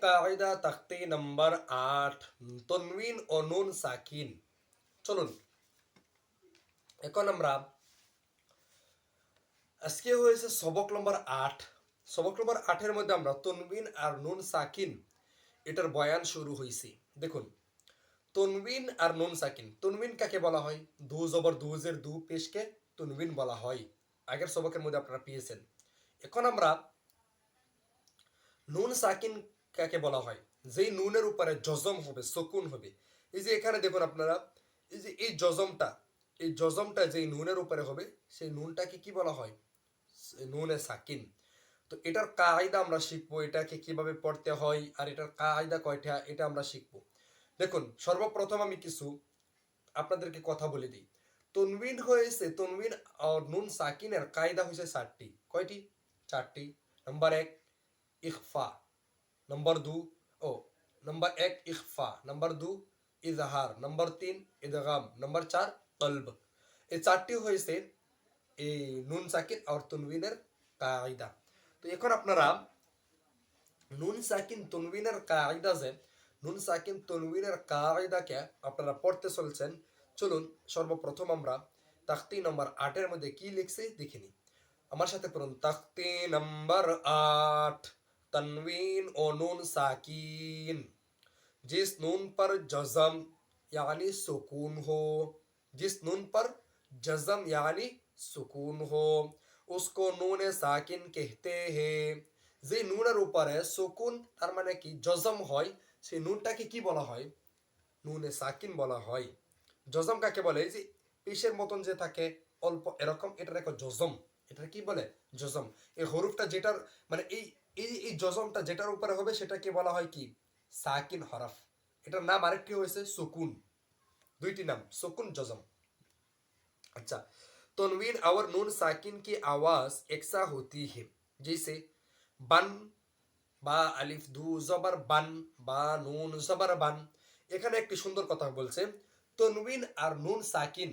কায়দা তাখতি নাম্বার 8, তনবিন ও নুন সাকিন। চলুন এখন আমরা আজকে হয়েছে সবক নম্বর 8। সবক নম্বর 8-এর মধ্যে আমরা তনবিন আর নুন সাকিন এটার বয়ান শুরু হয়েছে। দেখুন, তনবিন আর নুন সাকিন। তনবিন কাকে বলা হয়? দু জবর দুজের দু পেশকে তনবিন বলা হয়। আগের সবকের মধ্যে আপনারা পেয়েছেন। এখন আমরা নুন সাকিন কাকে বলা হয়? যেই নুনের উপরে জজম হবে, সুকুন হবে। এই যে এখানে দেখুন আপনারা, এই যে এই জজমটা যেই নুনের উপরে হবে, সেই নুনটাকে কি বলা হয়? নুনে সাকিন। তো এটার কায়দা আমরা শিখবো, এটাকে কিভাবে পড়তে হয় আর এটার কায়দা কয়টা এটা আমরা শিখবো। দেখুন, সর্বপ্রথম আমি কিছু আপনাদেরকে কথা বলে দিই। তনবিন হয়েছে, তনবিন আর নুন সাকিনের কায়দা হয়েছে 4টি। কয়টি? 4টি। নাম্বার 1 ইখফা, নাম্বার 2 ও নাম্বার 1 ইখফা, নাম্বার 2 ইজহার, নাম্বার 3 ইদগাম, নাম্বার 4 কলব। এই 4টি হয়েছে এই নুন সাকিন আর তনবিনের কায়দা। তো এখন আপনারা নুন সাকিন তনবিনের কায়দা যে নুন সাকিন তনবিনের কায়দাকে আপনারা পড়তে চলছেন। চলুন সর্বপ্রথম আমরা তাখতি নম্বর 8-এর মধ্যে কি লিখছে দেখিনি। আমার সাথে পড়ুন, তাখতি নম্বর 8, तनवीन और नून साकिन। जिस नून पर जज़म यानी सुकून हो, जिस नून पर जज़म यानी सुकून हो, उसको नून साकिन कहते हैं। যে নুনের উপরে সুকুন তার মানে কি জজম হয়, সেই নুনটাকে কি বলা হয়? নুনে সাকিন বলা হয়। জজম কাকে বলে? এই যে পেশের মতন যে থাকে অল্প এরকম, এটার একটা জজম। এটা কি বলে? জজম। এই হরফটা যেটার মানে এই এই এই জজমটা যেটার উপরে হবে সেটাকে বলা হয় কি? সাকিন হরফ। এটার নাম আরেকটি হয়েছে সুকুন। দুইটি নাম, সুকুন, জজম। अच्छा, तनवीन और नून साकिन की आवाज एकसा होती है। जैसे बन, বা আলিফ দু জবর বান, বা নুন জবর বান। এখানে একটি সুন্দর কথা বলছে, তনবিন আর নুন সাকিন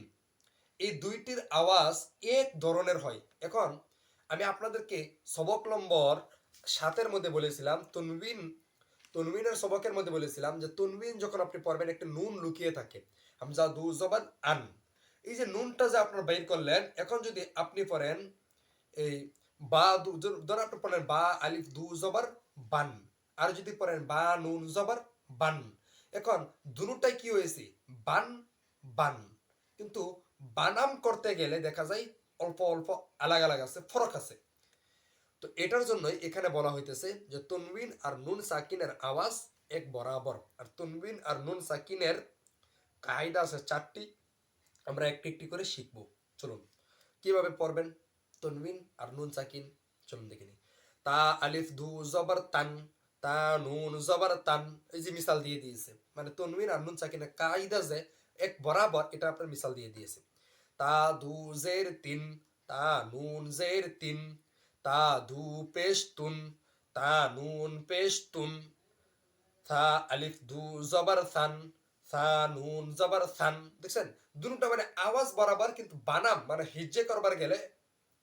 এই দুইটির আওয়াজ এক ধরনের হয়। এখন আমি আপনাদেরকে সবক নম্বর 7-এর মধ্যে বলেছিলাম, তনবিনের সবকের মধ্যে বলেছিলাম যে তনবিন যখন আপনি পড়বেন একটা নুন লুকিয়ে থাকে। হামজা দু জবর আন, এই যে নুনটা যে আপনারা বের করলেন, এখন যদি আপনি পড়েন এই বা ধরুন আপনি পড়েন বা আলিফ দু জবর বান, আর যদি পড়েন বা নুন জবর বান, এখন দুটোটাই কি হয়েছে? বান বান। কিন্তু বানাম করতে গেলে দেখা যায় অল্প অল্প আলাদা আলাদা আছে, ফরক আছে। তো এটার জন্যই এখানে বলা হইতেছে যে তনবিন আর নুন সাকিনের আওয়াজ এক বরাবর। আর তনবিন আর নুন সাকিনের কায়দা আছে 4টি, আমরা একটি একটি করে শিখবো। চলুন কিভাবে পড়বেন তনবিন আর নুন সাকিন, চলুন দেখে নিই। তা আলিফ দু জবর তান, তা নুন জবর তান। এই যে মিসাল দিয়ে দিয়েছে, মানে তনবিন আর নুন সাকিনের কায়দা যে এক বরাবর, এটা আপনার মিসাল দিয়ে দিয়েছে। তা দু জের তিন, তা নুন জের তিন, তা দু পেশ তুন, তা নুন পেশ তুন, থা আলিফ দু জবর সান, সা নুন জবর সান। দেখছেন দুটোটা মানে আওয়াজ বরাবর, কিন্তু বানাম মানে হিজ্জে করবার গেলে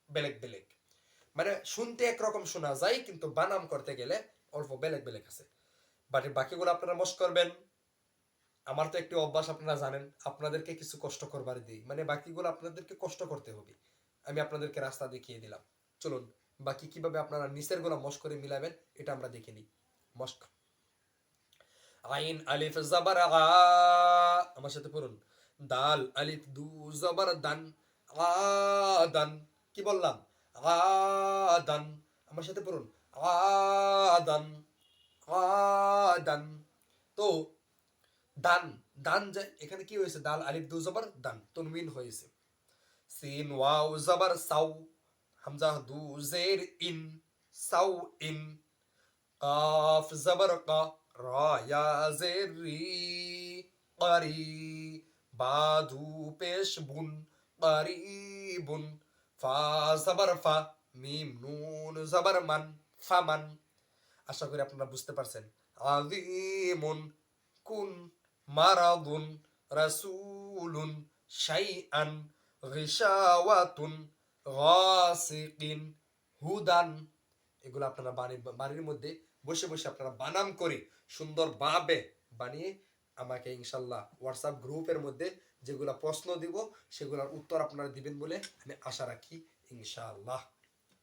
বেলেগ বেলেগ। মানে শুনতে একরকম শোনা যায়, কিন্তু বানাম করতে গেলে অল্প বেলেগ বেলেগ আছে। বাকিগুলো আপনারা মশ করবেন। আমার তো একটি অভ্যাস আপনারা জানেন, আপনাদেরকে কিছু কষ্ট করবার দিই, মানে বাকিগুলো আপনাদেরকে কষ্ট করতে হবে। আমি আপনাদেরকে রাস্তা দেখিয়ে দিলাম। চলুন বাকি কিভাবে আপনারা নিচের গুলা মশ করে মিলাবেন এটা আমরা দেখে নিই। মস্ক আইন আলিফ জবর আ, আমার সাথে পড়ুন। দাল আলিফ দু জবর দান, আদান। কি বললাম? আদান। আমার সাথে পড়ুন, আদান, আদান। তো দান, দান যায় এখানে কি হয়েছে? দাল আলিফ দু জবর দান, তনবিন হয়েছে। সিন ওয়াও জবর সাউ, হামজা দু জের ইন, সাউ ইন। কাফ জবর কা, রা ইয়া জের রি, কারি। বা দু পেশ বুন, কারিবুন। ফা জবর ফা, মিম নুন জবর মান, ফামান। আশা করি আপনারা বুঝতে পারছেন। আযীমুন, কুন, মারাদুন, রাসূলুন, শাইআন, গিশাওয়াতুন, গাসিকিন, হুদান। এগুলো আপনারা বাড়ির মধ্যে বসে বসে আপনারা বানাম করে সুন্দরভাবে বানিয়ে আমাকে ইনশাল্লাহ হোয়াটসঅ্যাপ গ্রুপের মধ্যে যেগুলা প্রশ্ন দিব সেগুলোর উত্তর আপনারা দিবেন বলে আমি আশা রাখি ইনশাআল্লাহ।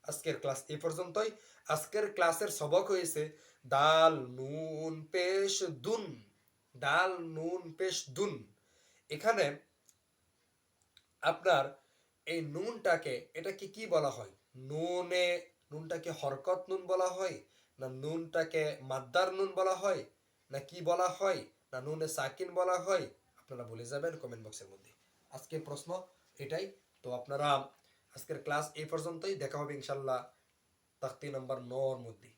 আজকের ক্লাস এই পর্যন্তই। আজকের ক্লাসের সবক হয়েছে দাল নুন পেশ দুন। দাল নুন পেশ দুন। এখানে আপনার এই নুনটাকে এটাকে কি বলা হয়? নুনটাকে হরকত নুন বলা হয়, না নুনটাকে মাদ্দার নুন বলা হয়, না কি বলা হয়, না নুনে সাকিন বলা হয়? আপনারা বলে যাবেন কমেন্ট বক্সের মধ্যে। আজকের প্রশ্ন এটাই। তো আপনারা আজকের ক্লাস এই পর্যন্তই। দেখা হবে ইনশাল্লাহ তাকতি নাম্বার 9 মধ্যে।